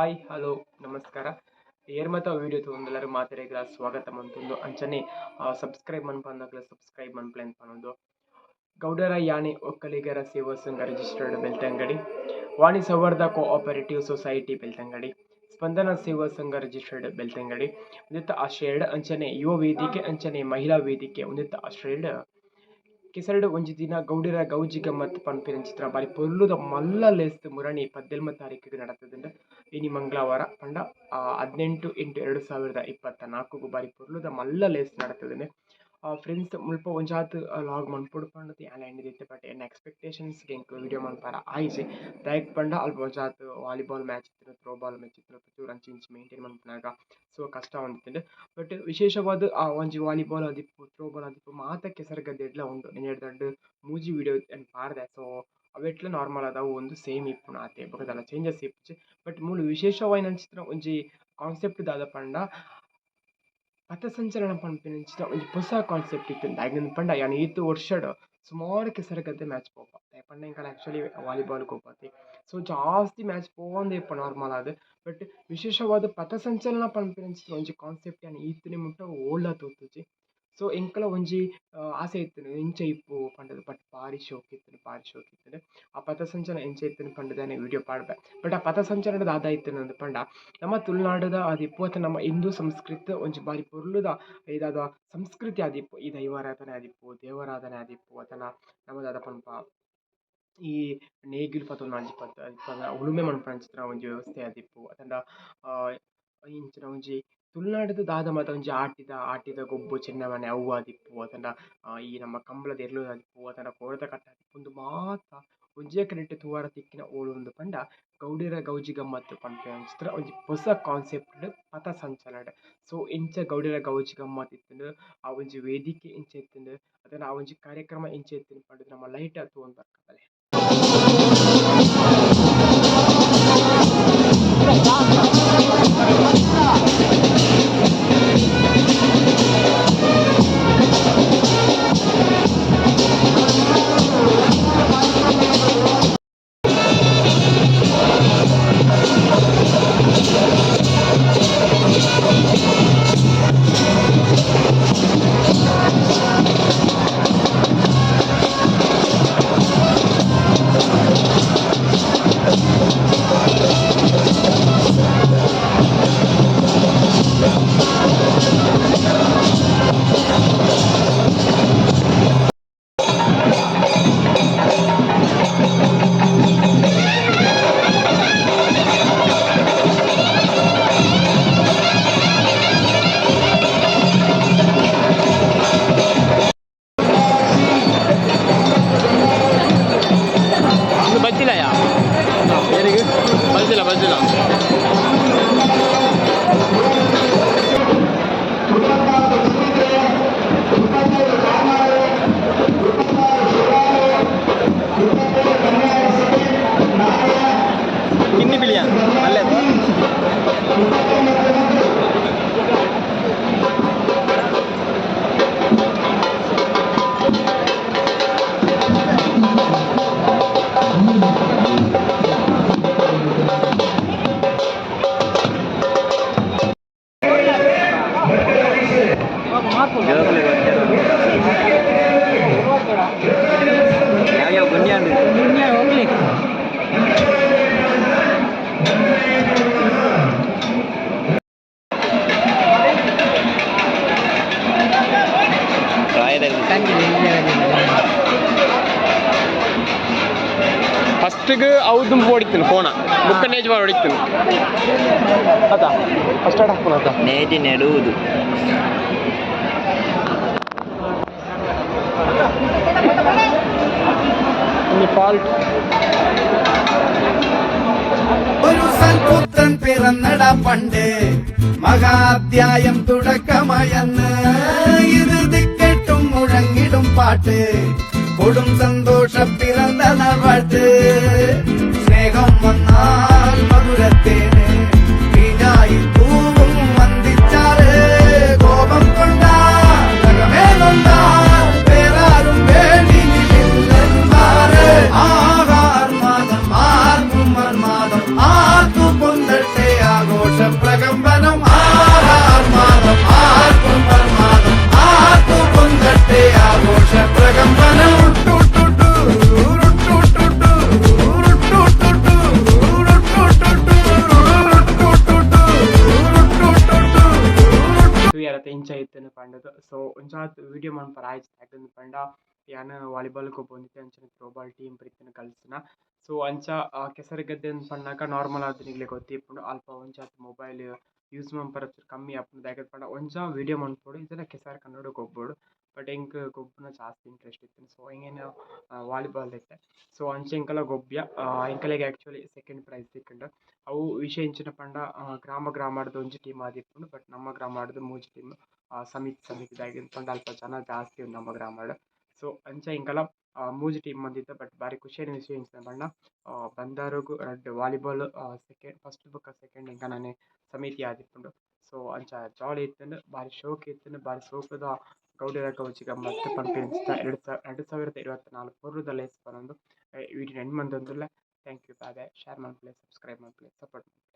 Hi hello ನಮಸ್ಕಾರ ಏರ್ಮತ video ತೊಂದಲರು ಮಾತೆರೆಗಳ ಸ್ವಾಗತ ಮಂತೊಂದು ಅಂಚನೆ ಸಬ್ಸ್ಕ್ರೈಬ್ ಮನ್ಪಂದಾಗಲ ಸಬ್ಸ್ಕ್ರೈಬ್ ಮನ್ಪಲೆ ಅನ್ಪನೊಂದು ಗೌಡರ ಯಾನೆ ಒಕ್ಕಲಿಗರ ಸೇವಾ ಸಂಘ ರಿಜಿಸ್ಟರ್ಡ್ ಬೆಳ್ತಂಗಡಿ ವಾಣಿ ಸಂವರ್ಧ ಕೋಆಪರೇಟಿವ್ ಸೊಸೈಟಿ ಬೆಳ್ತಂಗಡಿ ಸ್ಪಂದನ ಸೇವಾ ಸಂಘ ರಿಜಿಸ್ಟರ್ಡ್ ಬೆಳ್ತಂಗಡಿ ಉಂದಿತ್ತ ಆಶ್ರಯಡ್ ಅಂಚನೆ ಯುವ ವೇದಿಕೆ ಅಂಚನೆ ಮಹಿಳಾ ವೇದಿಕೆ ಉಂದಿತ್ತ ಆಶ್ರಯಡ್ ಕೆಸರಡು ಒಂಜಿ ದಿನ ಗೌಡಿರ ಗೌಜಿ ಗಮ್ಮತ್ ಪನ್ಪಿನ ಚಿತ್ರ ಬಾರಿ ಪೊರ್ಲುದ ಮಲ್ಲ ಲೆಸ್ತ್ ಮುರಣಿ 17 ತಾರೀಕಿಗೆ ನಡತದಿಂದ ಇನಿ ಮಂಗಳವಾರ ಪಂಡ 18/8/2024 ಬಾರಿ ಪೊರ್ಲುದ ಮಲ್ಲ ಲೆಸ್ ನಡತದಿಂದ ಫ್ರೆಂಡ್ಸ್ ಮುಲ್ಪ ಒಂಜಾತ್ ಲಾಗ್ ಮನ್ಪೊಡು ಪಂಡದು ಯಾನ ಎಂಡ್ ದಿತ್ತೆ ಬಟ್ ಎನ್ನ ಎಕ್ಸ್ಪೆಕ್ಟೇಷನ್ಸ್ ಗೆಂಕ್ ವಿಡಿಯೋ ಮನ್ಪಾರ ಆಯ್ಸಿ ಡೈರೆಕ್ಟ್ ಪಂಡ ಅಲ್ಪ ಒಂಜಾತ್ ವಾಲಿಬಾಲ್ ಮ್ಯಾಚ್ ಇತ್ತು ಥ್ರೋಬಾಲ್ ಮ್ಯಾಚ್ ಇತ್ತು ಚೂರು ಅಂಚಿ ಮೇಂಟೈನ್ ಮನ್ಪನಾಗ ಸೊ ಕಷ್ಟ ಒಂದಿತ್ತು ಬಟ್ ವಿಶೇಷವಾದ ಆ ಒಂಜಿ ವಾಲಿಬಾಲ್ ಆದಿಪ್ಪು ಥ್ರೋಬಾಲ್ ಆದಿಪ್ಪು ಮಾತ ಕೆಸರುಗದ್ದೆಡ್ಲ ಉಂಡು ನೆನೆ ದೊಡ್ಡ ಮೂಜಿ ವಿಡಿಯೋ ಏನು ಪಾರ್ದೆ ಸೊ ಅವೆಟ್ಲ ನಾರ್ಮಲ್ ಅದಾವು ಒಂದು ಸೇಮ್ ಇಪ್ಪುನ ಆತೆ ಬೊಕದಲ್ಲ ಚೇಂಜಸ್ ಇಪ್ಪುಜಿ ಬಟ್ ಮೂಲು ವಿಶೇಷವಾಯಿ ನಂಚಿತ್ರ ಒಂಜಿ ಕಾನ್ಸೆಪ್ಟ್ ದಾದ ಪಂಡ ಪಥಸಂಚಲನ ಪನ್ಪಿನ ಒಂಜಿ ಹೊಸ ಕಾನ್ಸೆಪ್ಟ್ ಇತ್ತು ದಾಯನ ಪಂಡ ಯಾನ್ ಈತ್ ವರ್ಷಡ್ ಸುಮಾರು ಕೆಸರುಗದ್ದೆ ಮ್ಯಾಚ್ ಪೋಪ ಪಂಡ ಇಂಕಲ್ ಆ್ಯಕ್ಚುಲಿ ವಾಲಿಬಾಲ್ ಹೋಗ್ಬಾತಿ ಸೊ ಜಾಸ್ತಿ ಮ್ಯಾಚ್ ಪೋಂದೆ ಇಪ್ಪ ನಾರ್ಮಲ್ ಆದ ಬಟ್ ವಿಶೇಷವಾದ ಪಥಸಂಚಲನ ಪನ್ಪಿನ ಒಂಜಿ ಕಾನ್ಸೆಪ್ಟ್ ಯಾನ್ ಈತನೆ ಮುಟ್ಟ ಓಲ್ಡ ತೋತುಜಿ ಸೊ ಎಂಕಲ ಒಂಜಿ ಆಸೆ ಇತ್ತು ಎಂಚ ಇಪ್ಪು ಪಂಡದು ಬಟ್ ಭಾರಿ ಶೋಕ್ ಇತ್ತು ಆ ಪಥಸಂಚಲನ ಎಂಚ ಇತ್ತು ಪಂಡದಾನೆ ವಿಡಿಯೋ ಪಾಡ್ಬೆ ಬಟ್ ಆ ಪಥಸಂಚಲನದ ಆದ ಇತ್ತು ಅಂದು ಪಂಡ ನಮ್ಮ ತುಳುನಾಡದ ಆದಿಪ್ಪು ಅಥವಾ ನಮ್ಮ ಹಿಂದೂ ಸಂಸ್ಕೃತಿ ಒಂಜಿ ಬಾರಿ ಪೊರ್ಲುದ ಇದಾದ ಸಂಸ್ಕೃತಿ ಆದಿಪ್ಪು ಈ ದೈವಾರಾಧನೆ ಆದಿಪ್ಪು ದೇವರಾಧನೆ ಆದಿಪ್ಪು ಅಥವಾ ನಮ್ಮದಾದ ಪಂಪ ಈ ನೇಗಿಲು ಪತ್ತೊಂದು ಅಂಚಿನ ಉಳುಮೆ ಮನ್ಪಂಚಿನ ಒಂಜಿ ವ್ಯವಸ್ಥೆ ಆದಿಪ್ಪು ಅಥವಾ ಇಂಚಿನ ಒಂಜಿ ತುಳುನಾಡದ ದಾದ ಮಾತ ಒಂಜಿ ಆಟಿದ ಗೊಬ್ಬು ಚಿನ್ನಮನೆ ಅವು ಆದಿಪ್ಪು ಅಥವಾ ಈ ನಮ್ಮ ಕಂಬಳದ ಎರ್ಲು ಆದಿಪ್ಪು ಅಥವಾ ಕೋಳದ ಕಟ್ಟ ಆದಿಪ್ಪು ಒಂದು ಮಾತ ಒಂಜೇ ಕರೆಕ್ಟ್ ತೂವಾರ ತಿಕ್ಕಿನ ಓಲೊಂದು ಪಂಡ ಗೌಡಿರ ಗೌಜಿ ಗಮ್ಮತ್ತು ಪಂಪೆ ಅಂಚಿತ್ರ ಒಂಜಿ ಹೊಸ ಕಾನ್ಸೆಪ್ಟ್ ಪಥ ಸಂಚಲನ ಸೊ ಇಂಚ ಗೌಡಿರ ಗೌಜಿ ಗಮ್ಮತ್ ಇತ್ತು ಆ ಒಂಜಿ ವೇದಿಕೆ ಇಂಚ ಇತ್ತು ಅದನ್ನ ಆ ಒಂಜಿ ಕಾರ್ಯಕ್ರಮ ಇಂಚ ಇತ್ತು ಪಂಡ ನಮ್ಮ ಲೈಟ್ ಅದು ಒಂದು ಬರ್ಕದಲೆ ಬಜ್ಜಿಲ್ಲ ಕಿನ್ನಿ ಬಿಳಿಯ ಅಲ್ಲೇ ಯಾವ ಗುನ್ಯ ಹೋಗ್ಲಿ ಫಸ್ಟಿಗೆ ಅವ್ದು ಹೊಡಿತೀನಿ ಫೋನ ಬುಕ್ಕ ನೇಜ್ ಮಾಡಿ ಹೊಡಿತೀನಿ ಅದ ಫಸ್ಟ್ ಹಾಕ್ಬೋದು ಅದ ನೇಜಿ ನೆಡುವುದು ഫാൾട്ട് ഒരു സൽപുത്രൻ പിറന്നട പണ്ട് മഹാധ്യായം തുടക്കമയന്ന് ഇത് കേട്ടും മുഴങ്ങിടും പാട്ട് കൊടും സന്തോഷ പിറന്ന പാട്ട് സ്നേഹം വന്നാൽ മധുരത്തേന് വീഞ്ഞായി പൂവും വന്ദിച്ചാറ് കോപം കൊണ്ടാകമേ നൊന്താൽ വേറാരും വേണ്ടിയില്ലെന്നാറ് ആഹാർമാദം ആർക്കും മർമാദം ആർക്കു പൊന്തട്ടെ ಸೊ ಒಂಜಾತ್ ವಿಡಿಯೋ ಮನ್ಪರ ಆಯ್ತು ಯಾಕಂದ್ರೆ ಪಂಡ ಯಾನ್ ವಾಲಿಬಾಲ್‌ಗ್ ಬಂದಿತ್ತೆ ಅಂಚನೆ ಥ್ರೋಬಾಲ್ ಟೀಮ್ ಬರಿತೀನಿ ಕಲ್ಸನ. ಸೊ ಅಂಚ ಕೆಸರು ಗದ್ದೆ ಅಂದ್ ಪನ್ನಗ ನಾರ್ಮಲ್ ಆದ್ ನಿಕ್ಲೆ ಗೊತ್ತಿಪ್ಪುಂಡು ಅಲ್ಪ ಒಂಜಾತ್ ಮೊಬೈಲ್ ಯೂಸ್ ಮನ್ಪರ ಚೂರು ಕಮ್ಮಿ ಆಪುಂಡು ದಾಯೆಗ್ ಪಂಡ ಒಂಜ ವಿಡಿಯೋ ಮನ್ಪೊಡು ಇತ್ತೆಲ ಕೆಸರು ಕನ್ನಡ ಗೊಬ್ಬೊಡು. ಬಟ್ ಎಂಕ್ ಗೊಬ್ಬುನ ಜಾಸ್ತಿ ಇಂಟ್ರೆಸ್ಟ್ ಇತ್ತೆನೆ. ಸೊ ಎಂಗೆನ ವಾಲಿಬಾಲ್ ದೆತ್ತೆ. ಸೊ ಅಂಚ ಎಂಕಲ ಗೊಬ್ಬ್ಯ ಎಂಕಲೆಗ್ ಆಕ್ಚುಲಿ ಸೆಕೆಂಡ್ ಪ್ರೈಸ್ ತಿಕ್ಕುಂಡು. ಅವು ವಿಷಯ ಇಂಚಿನ ಪಂಡ ಗ್ರಾಮಡ್ದ್ ಒಂಜಿ ಟೀಮ್ ಆದಿಪ್ಪುಂಡು. ಬಟ್ ನಮ್ಮ ಗ್ರಾಮಡ್ದ್ ಮೂಜಿ ಟೀಮ್ ಸಮಿತಿ ದಾಯೆಗ್ ಪಂಡ ಅಲ್ಪ ಜನ ಜಾಸ್ತಿ ಉಂಡು ನಮ್ಮ ಗ್ರಾಮಡ್. ಸೊ ಅಂಚ ಎಂಕಲ ಮೂಜಿ ಟೀಮ್ ಬಂದಿತ್ತ. ಬಟ್ ಬಾರಿ ಖುಷಿಯಾನ ವಿಷಯ ಇಂಚಿನ ಪಂಡ ಬಂದಾರಗ್ ರಡ್ಡ್ ವಾಲಿಬಾಲ್ ಸೆಕೆಂಡ್ ಫಸ್ಟ್ ಬೊಕ ಸೆಕೆಂಡ್ ಎಂಕನನೆ ಸಮಿತಿ ಆದಿಪ್ಪುಂಡು. ಸೊ ಅಂಚ ಜಾಲಿ ಇತ್ತ್ಂಡ್ ಬಾರಿ ಶೋಕು ಇತ್ತ್ಂಡ್ ಬಾರಿ ಶೋಕುದ ಗೌಡ್ಯರ ಕೌಜಿ ಗಮ್ಮತ್ ಪನ್ಪುನೆಂಚಿತ್ತ 2024 ಪೂರ್ವದ ಲೇಸ್ ಬರೊಂದು ವಿಡಿಯೋನ ಎಂಡ್ ಮಂತೊಂದುಲ್ಲೆ. Thank you. Bye bye. Share ಮನ್ಪುಲೆ, ಸಬ್ಸ್ಕ್ರೈಬ್ ಮನ್ಪುಲೆ, ಸಪೋರ್ಟ್ ಮನ್ಪುಲೆ.